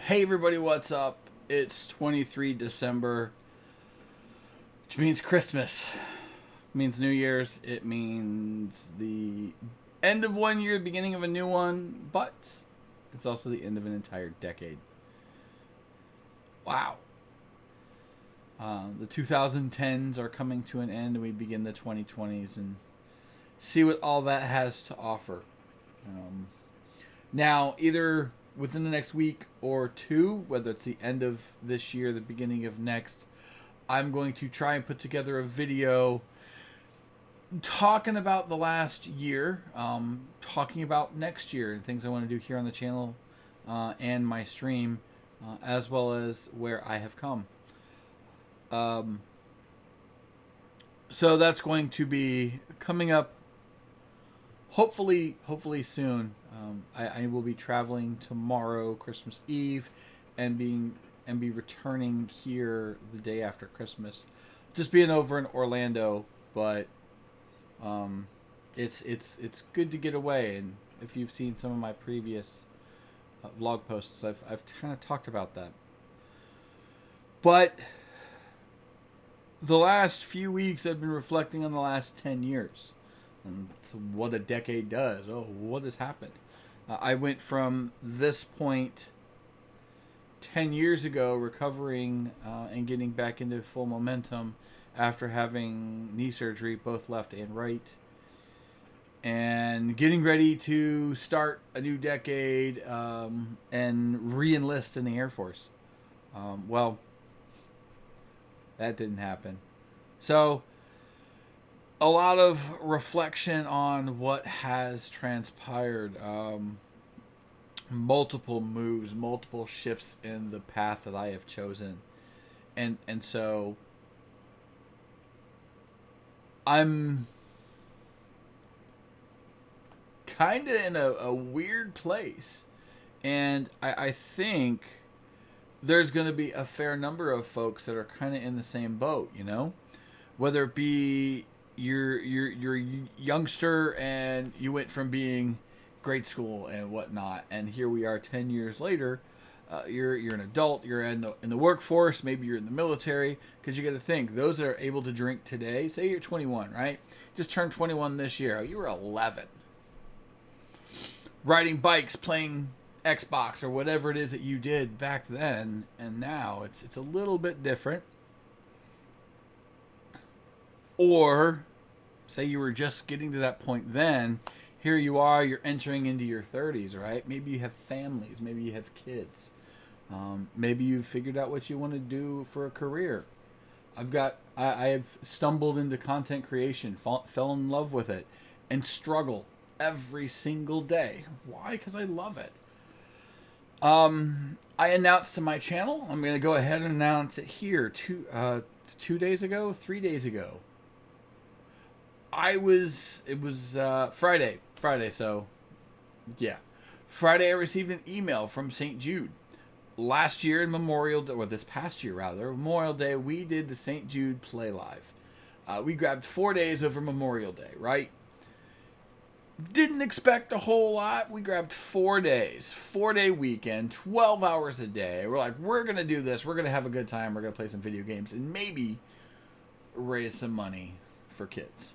Hey everybody, what's up? It's 23 December, which means Christmas. It means New Year's. It means the end of one year, beginning of a new one, but it's also the end of an entire decade. Wow. The 2010s are coming to an end, and we begin the 2020s and see what all that has to offer. Now, either within the next week or two, whether it's the end of this year, the beginning of next, I'm going to try and put together a video talking about the last year, talking about next year and things I want to do here on the channel and my stream, as well as where I have come. So that's going to be coming up hopefully soon. I will be traveling tomorrow, Christmas Eve, and be returning here the day after Christmas. Just being over in Orlando, but it's good to get away. And if you've seen some of my previous vlog posts, I've kind of talked about that. But the last few weeks, I've been reflecting on the last 10 years. And what a decade does. Oh, what has happened? I went from this point 10 years ago, recovering and getting back into full momentum after having knee surgery, both left and right, and getting ready to start a new decade and re-enlist in the Air Force. Well, that didn't happen. So, a lot of reflection on what has transpired. Multiple moves, multiple shifts in the path that I have chosen. And so I'm kind of in a weird place. And I think there's going to be a fair number of folks that are kind of in the same boat, you know? Whether it be you're youngster and you went from being grade school and whatnot, and here we are 10 years later. You're an adult. You're in the workforce. Maybe you're in the military. Because you got to think, those that are able to drink today. Say you're 21, right? Just turned 21 this year. You were 11, riding bikes, playing Xbox or whatever it is that you did back then, and now it's a little bit different. Or say you were just getting to that point then. Here you are, you're entering into your 30s, right? Maybe you have families, maybe you have kids. Maybe you've figured out what you want to do for a career. I have stumbled into content creation, fell in love with it, and struggle every single day. Why? Because I love it. I announced to my channel, I'm going to go ahead and announce it here, 3 days ago. It was Friday, so yeah. Friday I received an email from St. Jude. Last year in Memorial Day, or this past year rather, Memorial Day, we did the St. Jude Play Live. We grabbed 4 days over Memorial Day, right? Didn't expect a whole lot. We grabbed 4 days, 4-day weekend, 12 hours a day. We're like, we're going to do this. We're going to have a good time. We're going to play some video games and maybe raise some money for kids.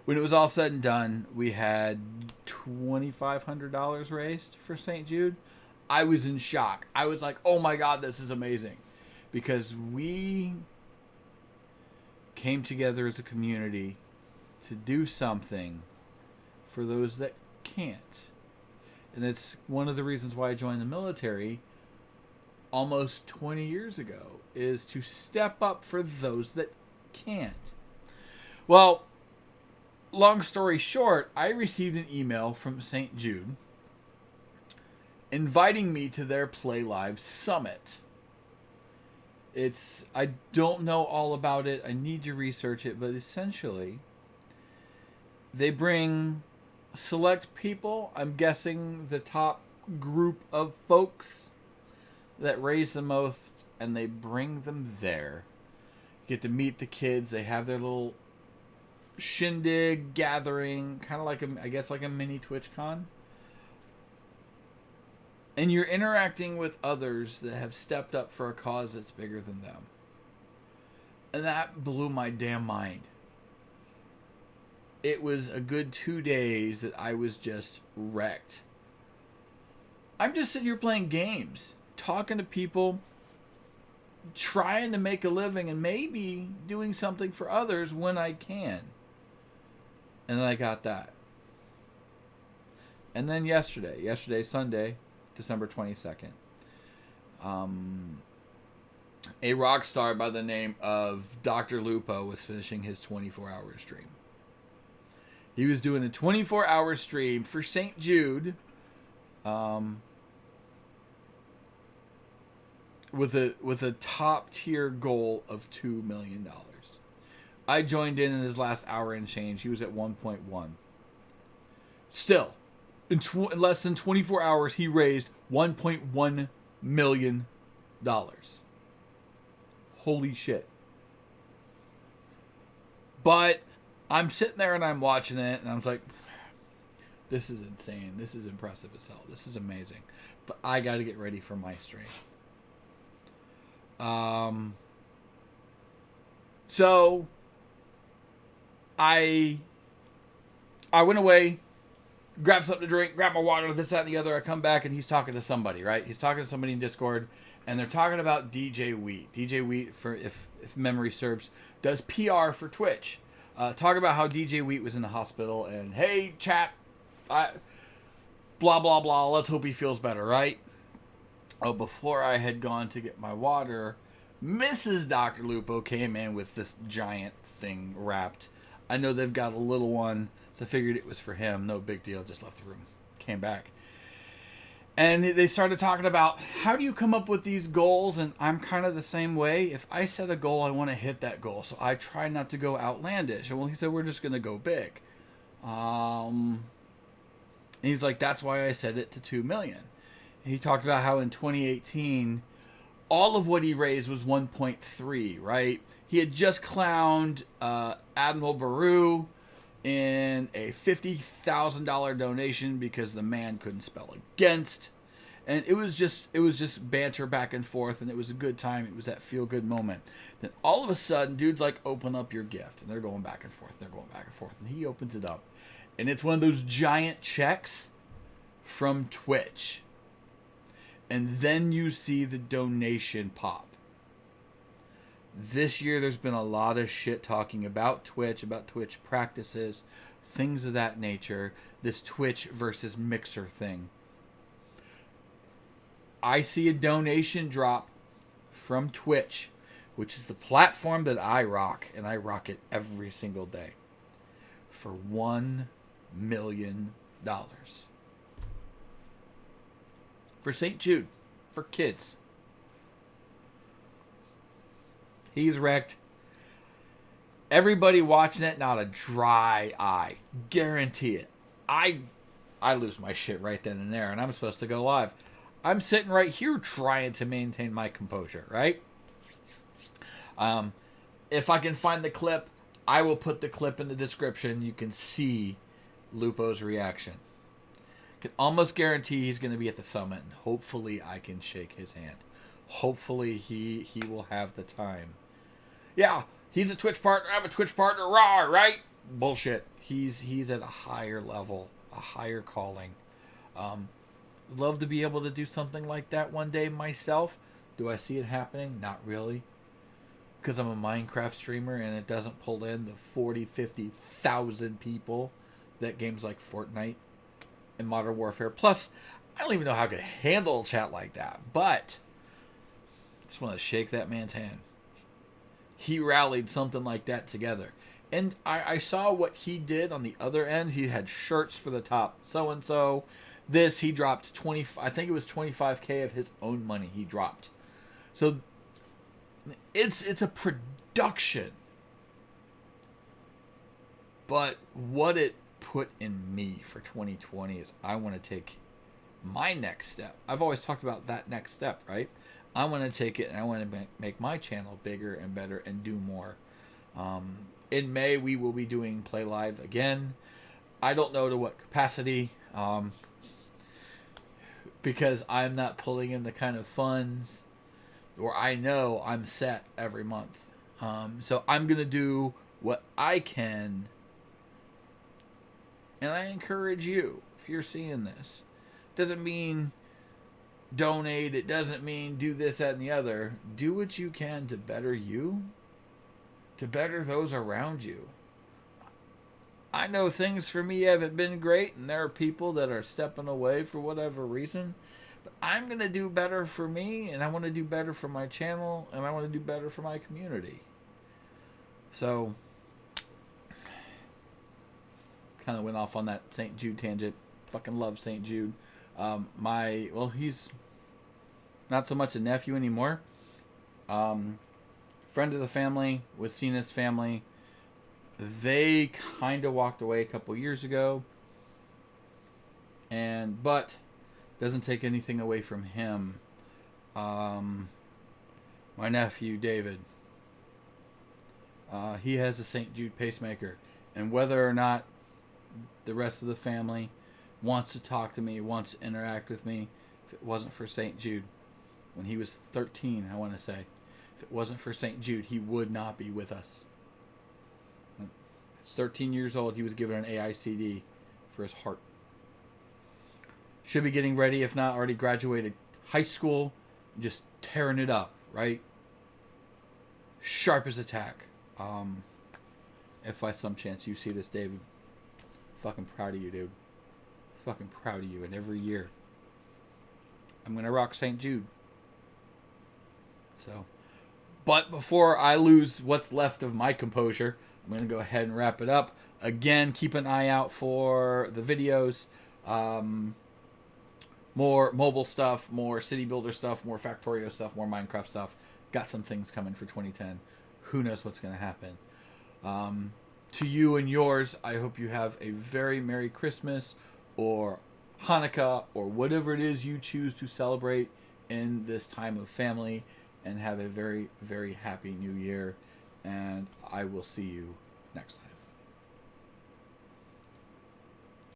When it was all said and done, we had $2,500 raised for St. Jude. I was in shock. I was like, oh my God, this is amazing. Because we came together as a community to do something for those that can't. And it's one of the reasons why I joined the military almost 20 years ago, is to step up for those that can't. Well, long story short, I received an email from St. Jude inviting me to their Play Live Summit. I don't know all about it. I need to research it, but essentially, they bring select people, I'm guessing the top group of folks that raise the most, and they bring them there. You get to meet the kids. They have their little shindig gathering, kind of like I guess like a mini TwitchCon. And you're interacting with others that have stepped up for a cause that's bigger than them. And that blew my damn mind. It was a good 2 days that I was just wrecked. I'm just sitting here playing games, talking to people, trying to make a living, and maybe doing something for others when I can. And then I got that. And then yesterday, Sunday, December 22nd, a rock star by the name of Dr.Lupo was finishing his 24-hour stream. He was doing a 24-hour stream for St. Jude, with a top tier goal of $2 million. I joined in his last hour and change. He was at 1.1. Still, in less than 24 hours, he raised $1.1 million. Holy shit. But I'm sitting there and I'm watching it, and I was like, this is insane. This is impressive as hell. This is amazing. But I got to get ready for my stream. So I went away, grabbed something to drink, grabbed my water, this, that, and the other. I come back and he's talking to somebody, right? He's talking to somebody in Discord, and they're talking about DJ Wheat. DJ Wheat, for if memory serves, does PR for Twitch. Talk about how DJ Wheat was in the hospital, and hey, chat, blah, blah, blah, let's hope he feels better, right? Oh, before I had gone to get my water, Mrs. Dr. Lupo came in with this giant thing wrapped. I know they've got a little one, so I figured it was for him. No big deal, just left the room. Came back. And they started talking about, how do you come up with these goals? And I'm kind of the same way. If I set a goal, I want to hit that goal. So I try not to go outlandish. And well, he said, we're just going to go big. And he's like, that's why I set it to 2 million. He talked about how in 2018, all of what he raised was 1.3, right? He had just clowned Admiral Baru in a $50,000 donation because the man couldn't spell against. And it was just banter back and forth, and it was a good time. It was that feel-good moment. Then all of a sudden, dude's like, open up your gift. And they're going back and forth. They're going back and forth. And he opens it up. And it's one of those giant checks from Twitch. And then you see the donation pop. This year there's been a lot of shit talking about Twitch practices, things of that nature. This Twitch versus Mixer thing. I see a donation drop from Twitch, which is the platform that I rock, and I rock it every single day, for $1 million. For St. Jude, for kids. He's wrecked. Everybody watching it, not a dry eye. Guarantee it. I lose my shit right then and there, and I'm supposed to go live. I'm sitting right here trying to maintain my composure, right? If I can find the clip, I will put the clip in the description. You can see Lupo's reaction. Can almost guarantee he's going to be at the summit, and hopefully I can shake his hand. Hopefully he will have the time. Yeah, he's a Twitch partner. I'm a Twitch partner. Raw, right? Bullshit. He's at a higher level, a higher calling. Love to be able to do something like that one day myself. Do I see it happening? Not really. Because I'm a Minecraft streamer and it doesn't pull in the 40, 50,000 people that games like Fortnite and Modern Warfare. Plus, I don't even know how I could handle a chat like that. But I just want to shake that man's hand. He rallied something like that together. And I saw what he did on the other end. He had shirts for the top so-and-so. This, he dropped I think it was 25K of his own money he dropped. So it's a production. But what it put in me for 2020 is I want to take my next step. I've always talked about that next step, right? I want to take it and I want to make my channel bigger and better and do more. In May, we will be doing Play Live again. I don't know to what capacity. because I'm not pulling in the kind of funds, or I know I'm set every month. So I'm going to do what I can. And I encourage you, if you're seeing this, doesn't mean donate. It doesn't mean do this, that, and the other. Do what you can to better you, to better those around you. I know things for me haven't been great, and there are people that are stepping away for whatever reason. But I'm going to do better for me, and I want to do better for my channel, and I want to do better for my community. So, kind of went off on that St. Jude tangent. Fucking love St. Jude. He's not so much a nephew anymore. Friend of the family, was seen as family. They kind of walked away a couple years ago, but doesn't take anything away from him. My nephew David, he has a St. Jude pacemaker, and whether or not the rest of the family wants to talk to me, wants to interact with me, if it wasn't for St. Jude, when he was 13, I want to say, if it wasn't for St. Jude, he would not be with us. He's 13 years old. He was given an AICD for his heart. Should be getting ready, if not already graduated high school, just tearing it up, right? Sharp as a tack. If by some chance you see this, David, fucking proud of you, dude. Fucking proud of you. And every year, I'm going to rock St. Jude. So, but before I lose what's left of my composure, I'm going to go ahead and wrap it up. Again, keep an eye out for the videos. More mobile stuff, more city builder stuff, more Factorio stuff, more Minecraft stuff. Got some things coming for 2010. Who knows what's going to happen. To you and yours, I hope you have a very Merry Christmas or Hanukkah or whatever it is you choose to celebrate in this time of family, and have a very, very happy new year. And I will see you next time.